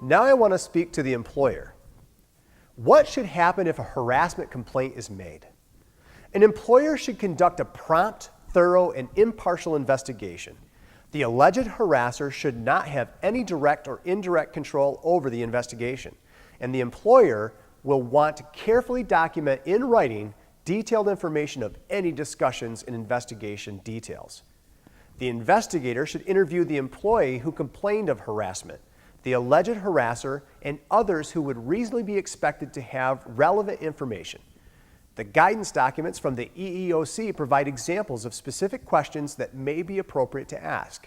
Now I want to speak to the employer. What should happen if a harassment complaint is made? An employer should conduct a prompt, thorough, and impartial investigation. The alleged harasser should not have any direct or indirect control over the investigation, and the employer will want to carefully document in writing detailed information of any discussions and investigation details. The investigator should interview the employee who complained of harassment, the alleged harasser, and others who would reasonably be expected to have relevant information. The guidance documents from the EEOC provide examples of specific questions that may be appropriate to ask.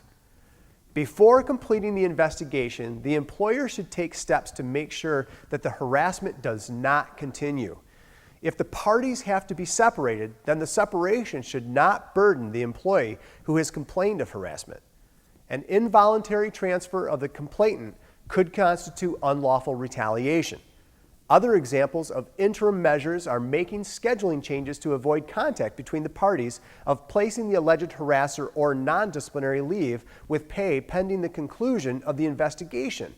Before completing the investigation, the employer should take steps to make sure that the harassment does not continue. If the parties have to be separated, then the separation should not burden the employee who has complained of harassment. An involuntary transfer of the complainant could constitute unlawful retaliation. Other examples of interim measures are making scheduling changes to avoid contact between the parties, of placing the alleged harasser or non-disciplinary leave with pay pending the conclusion of the investigation.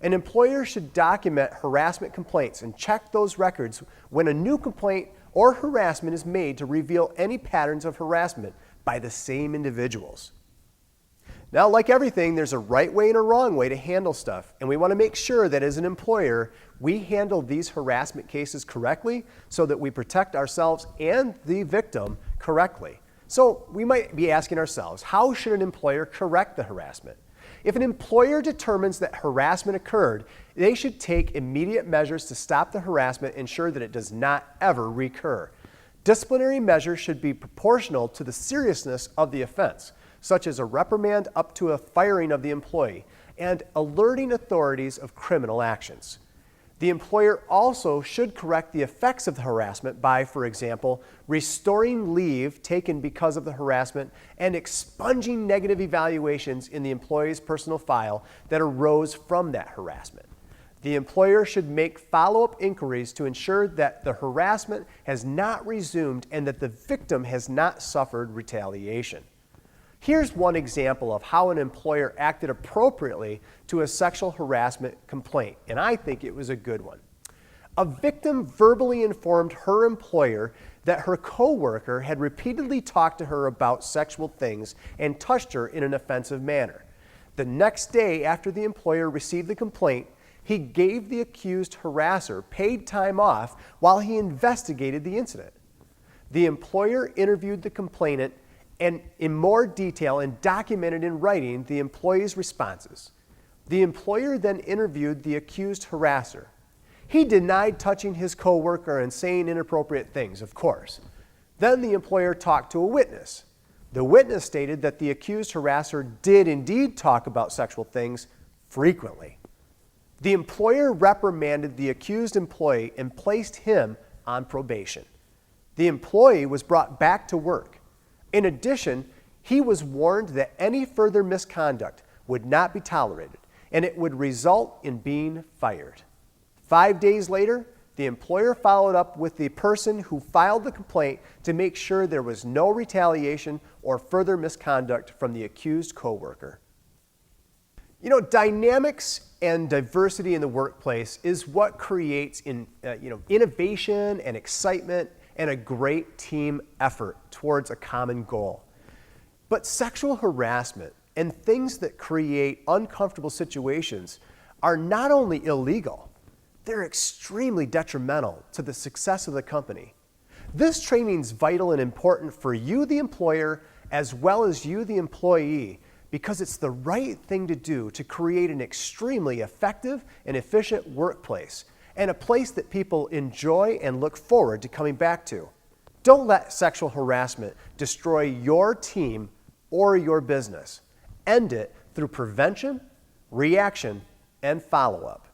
An employer should document harassment complaints and check those records when a new complaint or harassment is made to reveal any patterns of harassment by the same individuals. Now, like everything, there's a right way and a wrong way to handle stuff, and we want to make sure that as an employer, we handle these harassment cases correctly so that we protect ourselves and the victim correctly. So we might be asking ourselves, how should an employer correct the harassment? If an employer determines that harassment occurred, they should take immediate measures to stop the harassment and ensure that it does not ever recur. Disciplinary measures should be proportional to the seriousness of the offense, such as a reprimand up to a firing of the employee, and alerting authorities of criminal actions. The employer also should correct the effects of the harassment by, for example, restoring leave taken because of the harassment and expunging negative evaluations in the employee's personal file that arose from that harassment. The employer should make follow-up inquiries to ensure that the harassment has not resumed and that the victim has not suffered retaliation. Here's one example of how an employer acted appropriately to a sexual harassment complaint, and I think it was a good one. A victim verbally informed her employer that her coworker had repeatedly talked to her about sexual things and touched her in an offensive manner. The next day after the employer received the complaint, he gave the accused harasser paid time off while he investigated the incident. The employer interviewed the complainant and in more detail and documented in writing the employee's responses. The employer then interviewed the accused harasser. He denied touching his coworker and saying inappropriate things, of course. Then the employer talked to a witness. The witness stated that the accused harasser did indeed talk about sexual things frequently. The employer reprimanded the accused employee and placed him on probation. The employee was brought back to work. In addition, he was warned that any further misconduct would not be tolerated, and it would result in being fired. 5 days later, the employer followed up with the person who filed the complaint to make sure there was no retaliation or further misconduct from the accused coworker. Dynamics and diversity in the workplace is what creates innovation and excitement and a great team effort towards a common goal. But sexual harassment and things that create uncomfortable situations are not only illegal, they're extremely detrimental to the success of the company. This training is vital and important for you, the employer, as well as you, the employee, because it's the right thing to do to create an extremely effective and efficient workplace and a place that people enjoy and look forward to coming back to. Don't let sexual harassment destroy your team or your business. End it through prevention, reaction, and follow-up.